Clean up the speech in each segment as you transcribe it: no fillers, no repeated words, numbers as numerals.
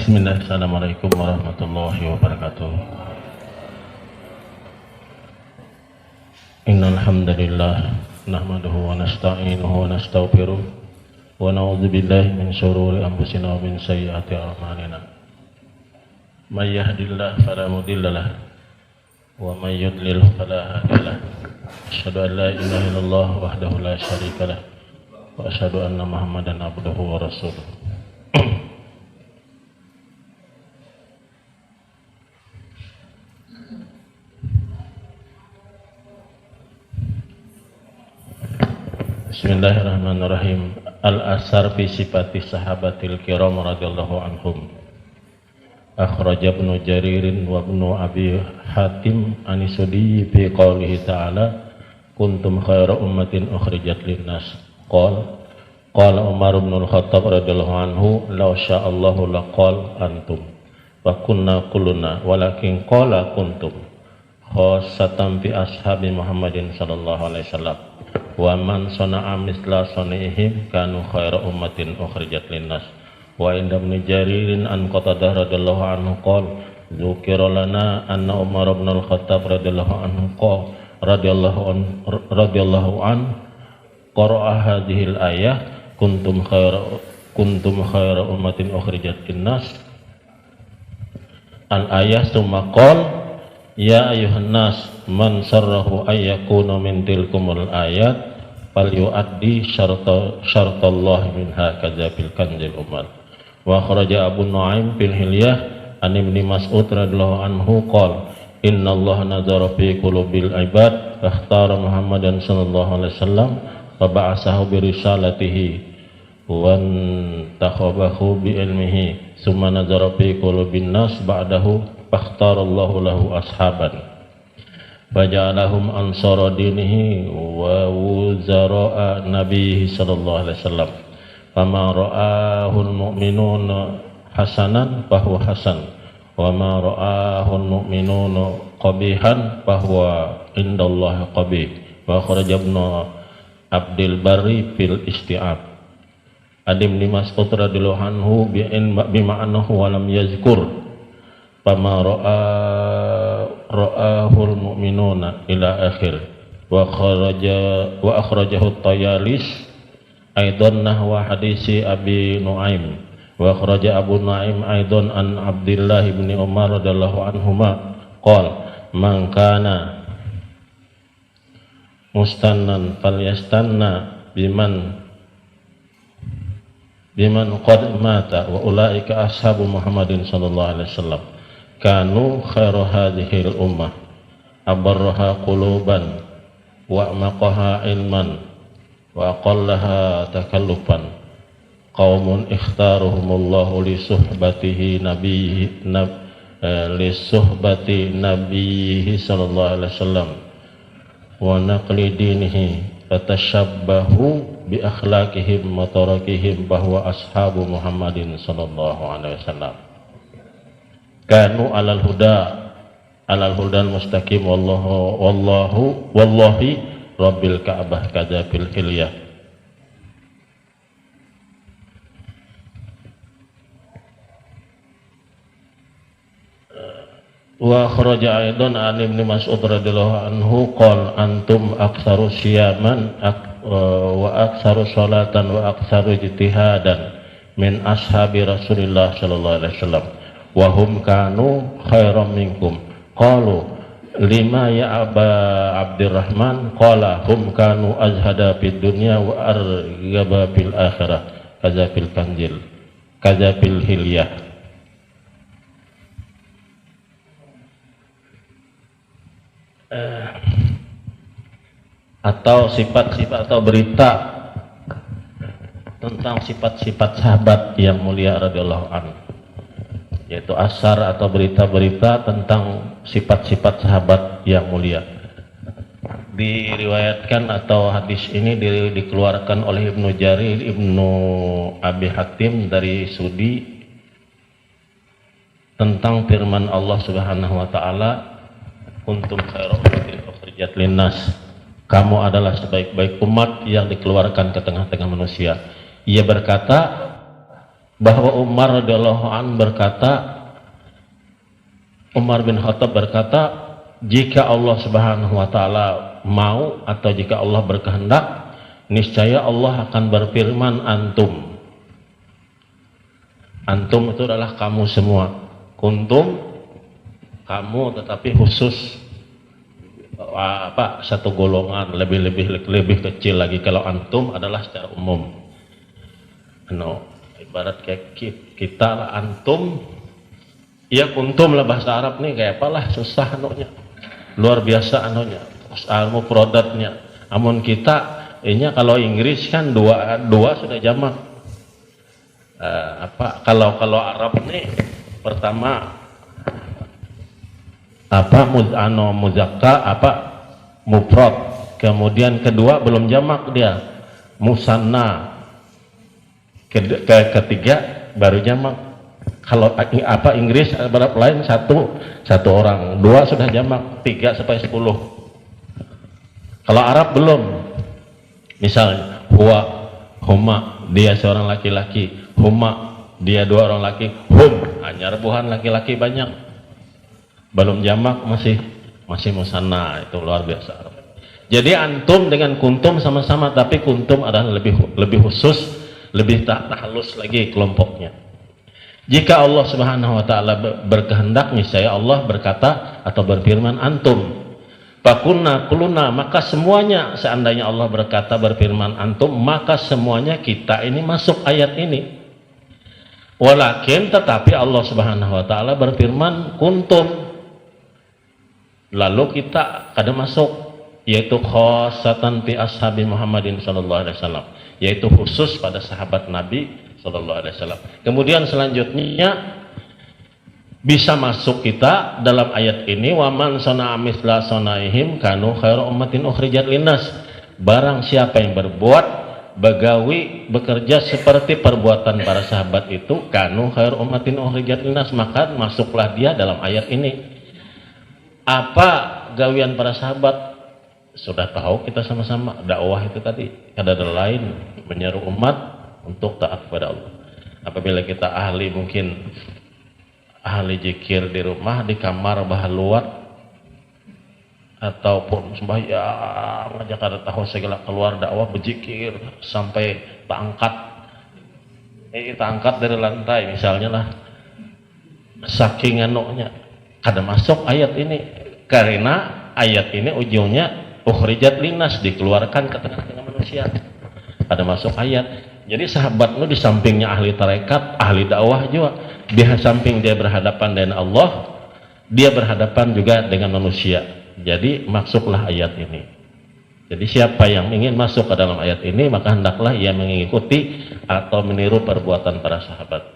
Bismillah, Assalamualaikum warahmatullahi wabarakatuh. Innal hamdalillah nahmaduhu wa nasta'inuhu wa nastaghfiruh wa na'udzu billahi min shururi anfusina wa min sayyiati a'malina. May yahdihillahu fala mudilla lahu wa may yudlil fala hadiya lahu. Asyhadu an la ilaha illallah wahdahu la syarika lahu wa asyhadu anna Muhammadan abduhu wa rasuluh. Bismillahirrahmanirrahim. Al-asar fi sifati sahabatil kiram radhiyallahu anhum. Akhraja Ibnu Jaririn wa Ibnu Abi Hatim Anisudi fi qaulihi ta'ala kuntum khayra ummatin ukhrijat linnas. Qala Umar bin Al-Khattab radhiyallahu anhu law sya'allahu laqal antum wa kunna kulluna walakin qala kuntum khassatan fi ashabi Muhammadin sallallahu alaihi wasallam. Wa man sana'a misla sanihim kanu khaira ummatin ukhrijat linnas. Wa inda Ibnu Jaririn an Qatadah radhiyallahu anhu qala dzukira lana anna Umar bin Al-Khattab radhiyallahu anhu radhiyallahu an qara'a hadhil ayah kuntum khaira ummatin ukhrijat linnas. Al ayah summa qala ya ayuhan nas man sarrahu ayyakuna min tilkumul ayat fal yuaddi syartallah minha kadzabil kanzil umar. Wa kharaja Abu Nuaim fil hilyah an Ibnu Mas'ud radhiyallahu anhu qala innallaha nazara fi qulubil ibad fakhtara Muhammadan sallallahu alaihi wasallam fa ba'atsahu bi risalatihi wa takhabahu bi ilmihi summa nazara fi qulubin nas ba'dahu fakhtarallahu lahu ashaban faja'alahum ansara dinihi wa wuzara'a nabiyhi sallallahu alaihi wasallam fama ra'ahul mu'minuna hasanan fahuwa hasan wa ma ra'ahul mu'minuna qabihan fahuwa indallahi qabih. Wa kharaja Ibnu Abdul Barri fil Isti'ab Adim bin Mas'ud radhiyallahu anhu bima'anahu wa lam yazkur fama ra'ahul mu'minuna ila akhir. Wa akhrajahu Tayalis aidan nahwa hadisi Abi Nuaim. Wa akhraja Abu Nuaim aidan an Abdullah bin Umar radhiyallahu anhuma qala man kana mustannan falyastanna biman qad mata wa ulaika ashabu Muhammadin sallallahu alaihi wasallam kanu khairu hadhil ummah abarraha quluban wa maqaha ilman wa aqallaha takallufan qaumun ikhtaruhumullahu li suhbatihi nabiyhi sallallahu alaihi wasallam wa naqli dinihi fatashabbahu bi akhlaqihim wa tarakihim bahwa ashabu Muhammadin sallallahu alaihi wasallam kanu alal hudal mustaqim wallahi rabbil ka'bah kadzabil hilyah. Wa kharaja aidan an Ibnu Mas'ud radhiyallahu anhu qala antum aktsaru siyaman wa aktsaru salatan wa aktsaru ijtihadan min ashabi Rasulillah sallallahu alaihi wasallam wa hum kanu khairam minkum qalu lima ya Aba Abdurrahman qala hum kanu azhada fid dunya wa arghaba fil akhirah kadzabil hilyah. Atau sifat-sifat atau berita tentang sifat-sifat sahabat yang mulia radhiyallahu anhu, yaitu asar atau berita-berita tentang sifat-sifat sahabat yang mulia. Diriwayatkan atau hadis ini dikeluarkan oleh Ibnu Jarir, Ibnu Abi Hatim dari Sudi tentang firman Allah Subhanahu wa taala kuntum khairu ummatin ukhrijat linnas, kamu adalah sebaik-baik umat yang dikeluarkan ke tengah-tengah manusia. Ia berkata, bahwa Umar radhiyallahu an berkata, Umar bin Khattab berkata, jika Allah Subhanahu wa taala mau atau jika Allah berkehendak, niscaya Allah akan berfirman antum. Antum itu adalah kamu semua. Kuntum kamu, tetapi khusus satu golongan lebih kecil lagi. Kalau antum adalah secara umum. Ibarat kayak kita lah antum, ya kuntum lah bahasa Arab nih kayak apalah susah anunya, luar biasa anunya, ilmu produknya. Amun kita ini kalau Inggris kan dua sudah jamak. Kalau Arab nih pertama muzakka mufrad, kemudian kedua belum jamak dia musanna, ketiga baru jamak. Kalau Inggris Arab lain satu orang, dua sudah jamak, 3 sampai 10. Kalau Arab belum, misalnya huwa, huma, dia seorang laki-laki, huma, dia 2 orang laki, hum, hanya rebuhan laki-laki banyak, belum jamak, masih musanna. Itu luar biasa Arab. Jadi antum dengan kuntum sama-sama, tapi kuntum adalah lebih khusus, lebih halus lagi kelompoknya. Jika Allah Subhanahu wa taala berkehendak, niscaya Allah berkata atau berfirman antum. Fakunna kuluna, maka semuanya, seandainya Allah berkata berfirman antum, maka semuanya kita ini masuk ayat ini. Walakin, tetapi Allah Subhanahu wa taala berfirman kuntum. Lalu kita kada masuk, yaitu khosatan fi ashabi Muhammadin sallallahu alaihi wasallam, yaitu khusus pada sahabat Nabi sallallahu alaihi wasallam. Kemudian selanjutnya bisa masuk kita dalam ayat ini, waman sana'a misla sanaihim kanu khairu ummatin ukhrijat linnas. Barang siapa yang berbuat bekerja seperti perbuatan para sahabat itu, kanu khairu ummatin ukhrijat linnas, maka masuklah dia dalam ayat ini. Apa gawian para sahabat? Sudah tahu kita sama-sama, dakwah itu tadi, ada lain menyeru umat untuk taat kepada Allah. Apabila kita mungkin ahli zikir di rumah, di kamar bahaluat, ataupun sembahyang aja kada tahu segala keluar dakwah berzikir sampai kita angkat dari lantai misalnya lah, saking anoknya kada masuk ayat ini, karena ayat ini ujungnya ukhrijat linnas, dikeluarkan ke tengah-tengah manusia. Ada masuk ayat. Jadi sahabat lu di sampingnya ahli tarekat, ahli dakwah juga, di samping dia berhadapan dengan Allah, dia berhadapan juga dengan manusia. Jadi masuklah ayat ini. Jadi siapa yang ingin masuk ke dalam ayat ini, maka hendaklah ia mengikuti atau meniru perbuatan para sahabat.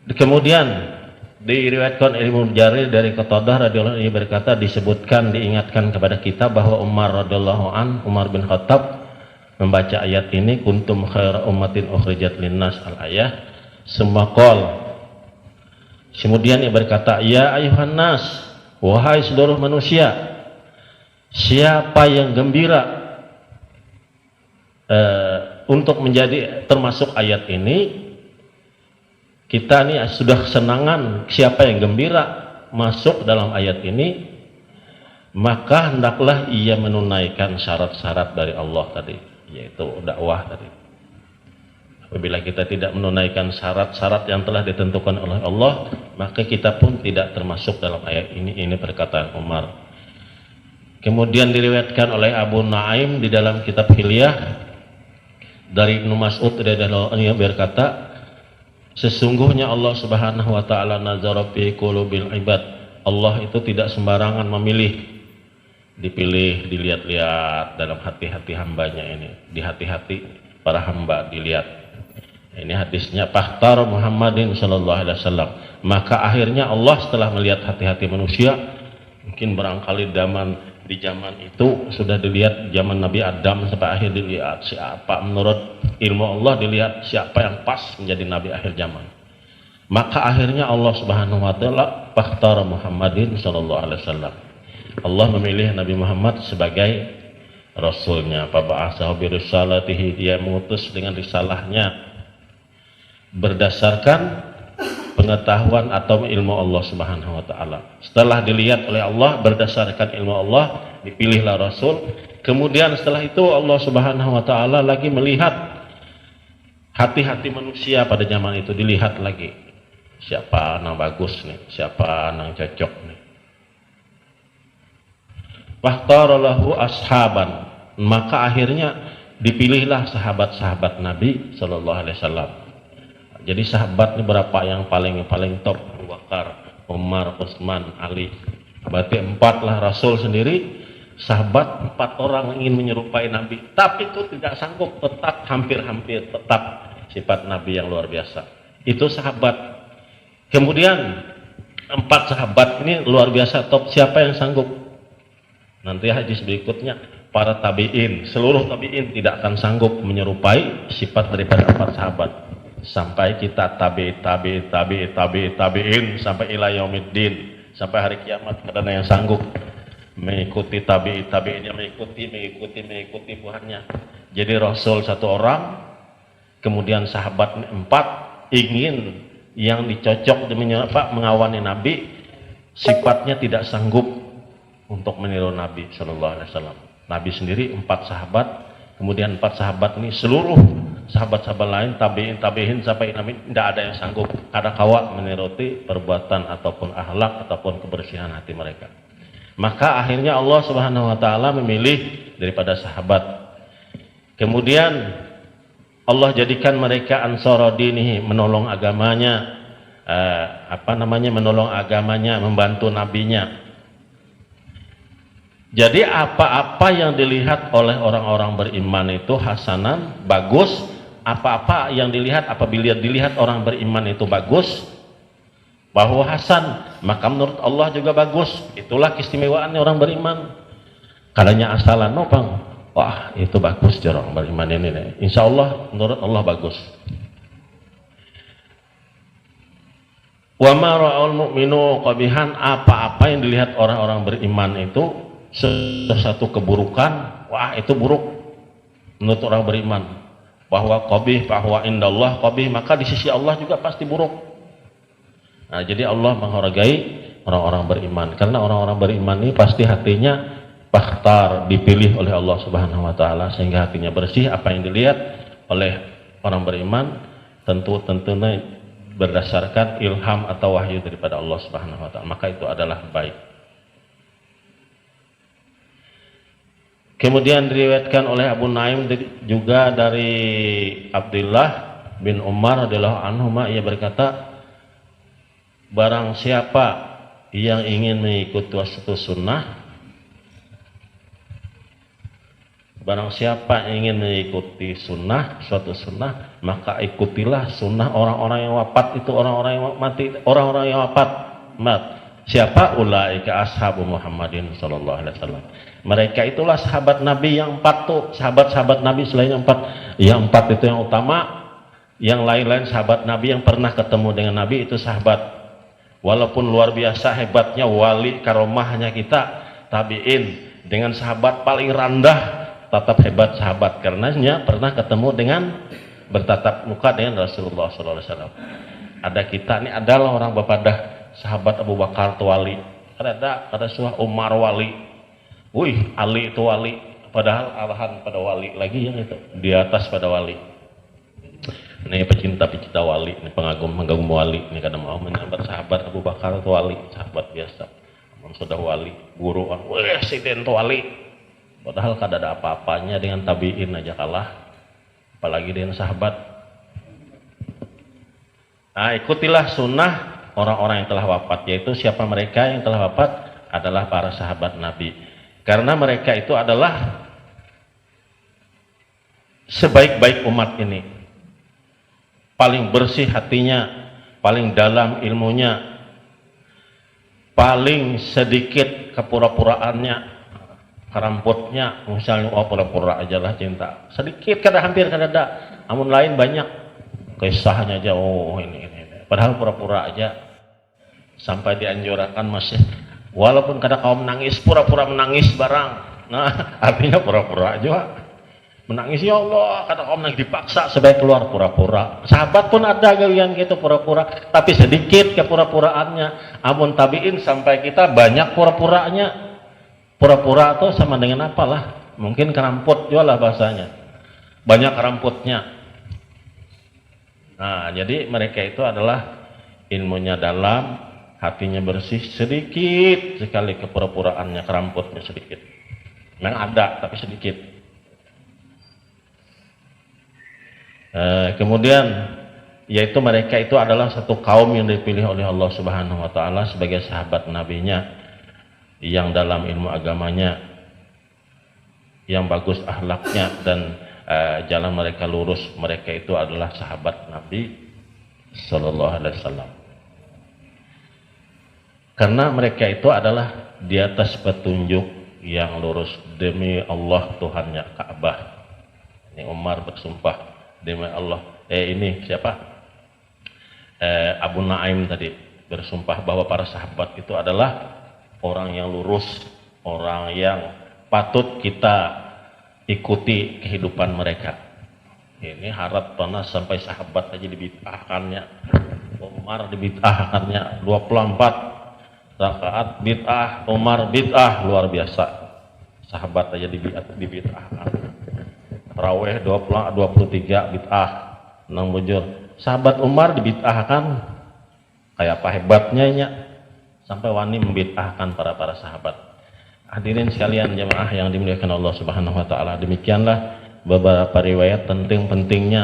Kemudian diriwayatkan Ibnu Jarir dari Qatadah radhiyallahu anhu berkata, diingatkan kepada kita bahwa Umar radhiyallahu an, Umar bin Khattab membaca ayat ini, kuntum khairu ummatin ukhrijat linnas al-ayah, summa qol. Kemudian ia berkata, ya ayuhan nas, wahai seluruh manusia, siapa yang gembira untuk menjadi termasuk ayat ini, kita ini sudah senangan, siapa yang gembira masuk dalam ayat ini, maka hendaklah ia menunaikan syarat-syarat dari Allah tadi, yaitu dakwah tadi. Apabila kita tidak menunaikan syarat-syarat yang telah ditentukan oleh Allah, maka kita pun tidak termasuk dalam ayat ini. Ini perkataan Umar. Kemudian diriwayatkan oleh Abu Nuaim di dalam kitab Hilyah dari Ibnu Mas'ud radhiyallahu anhu berkata, sesungguhnya Allah Subhanahu wa taala nazara fi qulubil ibad. Allah itu tidak sembarangan memilih, dipilih, dilihat-lihat dalam hati-hati hambanya ini, di hati-hati para hamba dilihat. Ini hadisnya Fahtar Muhammadin sallallahu alaihi wasallam. Maka akhirnya Allah setelah melihat hati-hati manusia, mungkin barangkali di zaman itu sudah dilihat zaman Nabi Adam sampai akhir, dilihat siapa menurut ilmu Allah, dilihat siapa yang pas menjadi nabi akhir zaman. Maka akhirnya Allah Subhanahu wa taala Fahtar Muhammadin sallallahu alaihi wasallam. Allah memilih Nabi Muhammad sebagai rasulnya, faba'atsahu birisalatihi, dia mengutus dengan risalahnya berdasarkan pengetahuan atau ilmu Allah Subhanahu wa taala. Setelah dilihat oleh Allah berdasarkan ilmu Allah, dipilihlah rasul. Kemudian setelah itu Allah Subhanahu wa taala lagi melihat hati-hati manusia pada zaman itu, dilihat lagi siapa yang bagus nih, siapa yang cocok nih. Fakhtara lahu ashaban, maka akhirnya dipilihlah sahabat-sahabat Nabi sallallahu alaihi wasallam. Jadi sahabat ini berapa yang paling top? Abu Bakar, Umar, Utsman, Ali. Berarti 4 lah. Rasul sendiri sahabat 4 orang ingin menyerupai Nabi, tapi itu tidak sanggup, tetap hampir-hampir tetap sifat Nabi yang luar biasa. Itu sahabat. Kemudian 4 sahabat ini luar biasa top, siapa yang sanggup? Nanti hadis berikutnya, para tabi'in, seluruh tabi'in tidak akan sanggup menyerupai sifat daripada 4 sahabat. Sampai kita tabi'in sampai ila yaumiddin, sampai hari kiamat tidak ada yang sanggup mengikuti tabi'innya, mengikuti buahnya. Jadi Rasul 1 orang, kemudian sahabat 4, ingin yang dicocok mengawani Nabi, sifatnya tidak sanggup untuk meniru Nabi Shallallahu Alaihi Wasallam. Nabi sendiri 4 sahabat, kemudian 4 sahabat ini seluruh sahabat-sahabat lain tabi'in sampai Nabi tidak ada yang sanggup ada kawa meniruti perbuatan ataupun akhlak ataupun kebersihan hati mereka. Maka akhirnya Allah Subhanahu wa taala memilih daripada sahabat. Kemudian Allah jadikan mereka ansara dinihi, menolong agamanya, menolong agamanya, membantu nabinya. Jadi apa-apa yang dilihat oleh orang-orang beriman itu hasanan, bagus. Apa-apa yang dilihat, apabila dilihat orang beriman itu bagus, bahwa hasan, maka menurut Allah juga bagus. Itulah keistimewaannya orang beriman. Kalanya asalan nopang, wah itu bagus orang beriman ini. Insya Allah menurut Allah bagus. Wa ma ra'al mu'minu qabihan, apa-apa yang dilihat orang-orang beriman itu sesuatu keburukan, wah itu buruk menurut orang beriman. Bahwa qabih, bahwa indallah qabih, maka di sisi Allah juga pasti buruk. Nah, jadi Allah menghargai orang-orang beriman, karena orang-orang beriman ini pasti hatinya bakhtar, dipilih oleh Allah Subhanahu wa taala sehingga hatinya bersih. Apa yang dilihat oleh orang beriman tentunya berdasarkan ilham atau wahyu daripada Allah Subhanahu wa taala, maka itu adalah baik. Kemudian diriwayatkan oleh Abu Naim juga dari Abdullah bin Umar radhiyallahu anhuma, ia berkata, barang siapa yang ingin mengikuti suatu sunnah, barang siapa yang ingin mengikuti suatu sunnah, maka ikutilah sunnah orang-orang yang wafat itu, orang-orang yang mati, orang-orang yang wafat. Siapa? Ulaika ashabu Muhammadin sallallahu alaihi wasallam. Mereka itulah sahabat Nabi yang 4 tuh, sahabat-sahabat Nabi selain yang 4. Yang 4 itu yang utama, yang lain-lain sahabat Nabi yang pernah ketemu dengan Nabi itu sahabat. Walaupun luar biasa hebatnya wali karomahnya kita tabi'in dengan sahabat paling rendah, tetap hebat sahabat karenanya pernah ketemu dengan bertatap muka dengan Rasulullah sallallahu alaihi wasallam. Ada kita ini adalah orang bapadah sahabat Abu Bakar itu wali, ada surah Umar wali. Wih, Ali itu wali, padahal arahan pada wali lagi yang itu di atas pada wali. Ini pecinta wali, ini pengagum wali, ini kadang mau menyambat sahabat Abu Bakar itu wali, sahabat biasa. Sudah wali, guru, presiden itu wali. Padahal kada ada apa-apanya dengan tabiin aja kalah, apalagi dengan sahabat. Nah, ikutilah sunnah orang-orang yang telah wafat, yaitu siapa mereka yang telah wafat adalah para sahabat Nabi. Karena mereka itu adalah sebaik-baik umat ini, paling bersih hatinya, paling dalam ilmunya, paling sedikit kepura-puraannya, keramputnya, misalnya pura-pura aja lah cinta, sedikit hampir ada, namun lain banyak kisahnya aja, ini. Padahal pura-pura aja, sampai dianjurkan masih. Walaupun kadang kaum menangis, pura-pura menangis barang, Nah, artinya pura-pura juga. Menangis, ya Allah, kata kaum nangis dipaksa sebaik keluar pura-pura. Sahabat pun ada galian gitu pura-pura, tapi sedikit kepura-puraannya. Amun tabiin sampai kita banyak pura-puranya. Pura-pura itu sama dengan apalah? Mungkin keramput juga lah bahasanya. Banyak keramputnya. Nah, jadi mereka itu adalah ilmunya dalam, hatinya bersih, sedikit sekali kepura-puraannya, keramputnya sedikit. Memang ada, tapi sedikit. Kemudian yaitu mereka itu adalah satu kaum yang dipilih oleh Allah Subhanahu wa taala sebagai sahabat nabinya yang dalam ilmu agamanya yang bagus akhlaknya dan jalan mereka lurus. Mereka itu adalah sahabat Nabi sallallahu alaihi wasallam. Karena mereka itu adalah di atas petunjuk yang lurus demi Allah Tuhannya Ka'bah. Ini Umar bersumpah demi Allah, ini siapa? Abu Naim tadi bersumpah bahwa para sahabat itu adalah orang yang lurus, orang yang patut kita ikuti kehidupan mereka. Ini harap panas sampai sahabat aja dibid'ahkannya. Umar dibid'ahkannya 24 rakaat bid'ah, Umar bid'ah, luar biasa. Sahabat aja dibid'ahkan. Tarawih 23 bid'ah, nang bujur. Sahabat Umar dibid'ahkan, kayak apa hebatnya nya sampai wani membid'ahkan para sahabat. Hadirin sekalian jemaah yang dimuliakan Allah Subhanahu wa taala, demikianlah beberapa riwayat pentingnya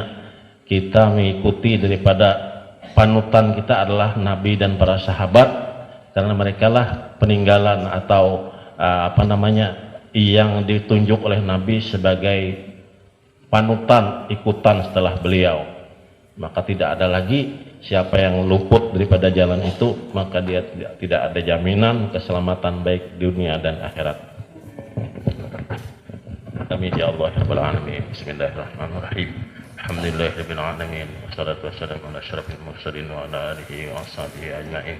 kita mengikuti daripada panutan kita adalah Nabi dan para sahabat, karena mereka lah peninggalan atau yang ditunjuk oleh Nabi sebagai panutan ikutan setelah beliau. Maka tidak ada lagi siapa yang luput daripada jalan itu, maka dia tidak ada jaminan keselamatan baik dunia dan akhirat. Amin ya Allah ya rabbal alamin. Bismillahirrahmanirrahim. Alhamdulillahirabbil alamin. Wassalatu wassalamu ala asyrafil mursalin wa ala alihi wa sahbihi ajmain.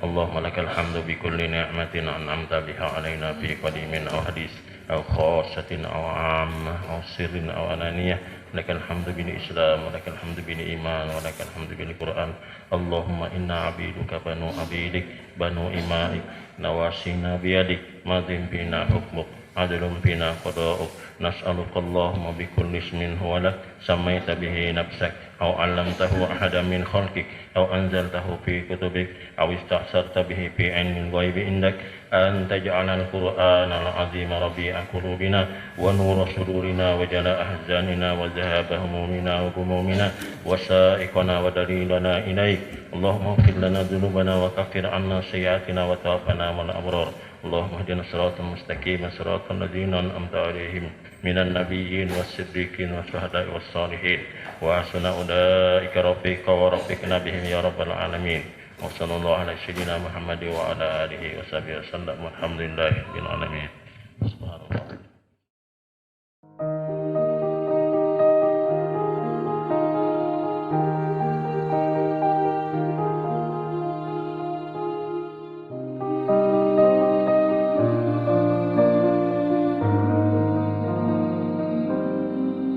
Allahumma lakal hamdu bi kulli ni'matin an'amta biha alaina fi qadimin aw hadis aw khassatin aw 'ammah aw sirrin aw alaniyah. Lakal hamdu bil Islam wa lakal hamdu bil iman wa lakal hamdu bil Qur'an. Allahumma inna 'abiduka banu 'abidik banu imaik nawasina biyadik madhin bina hukmuk adlum bina qada'uk. Nas'aluka Allahumma bi kulli ismin huwa lak samaita bihi nafsak aw 'allamtahu ahadan min khalqik aw anzaltahu fi kutubik aw ista'sarta bihi fi 'ilmil ghaibi indak an taj'alal qur'ana al-'azima rabi'a qulubina wa nura sudurina wa jala'a ahzanina wa dhahaba humumina wa gumumina wa sa'iqana wa dalilana ilaik. Allahumma ighfir lana dhunubana wa kaffir 'anna sayyi'atina wa tawaffana ma'al abrar. Allahumma ihdina siratal mustaqim siratal ladzina an'amta 'alaihim minan nabiyyin was-siddiqin wasyuhada'i was-shalihin wa hasuna ulaika rafiqa wa rafiqna bihim ya rabbal alamin. Wa sallallahu ala sayyidina Muhammad wa ala alihi wa sahbihi wasallam. Walhamdulillahirabbil alamin.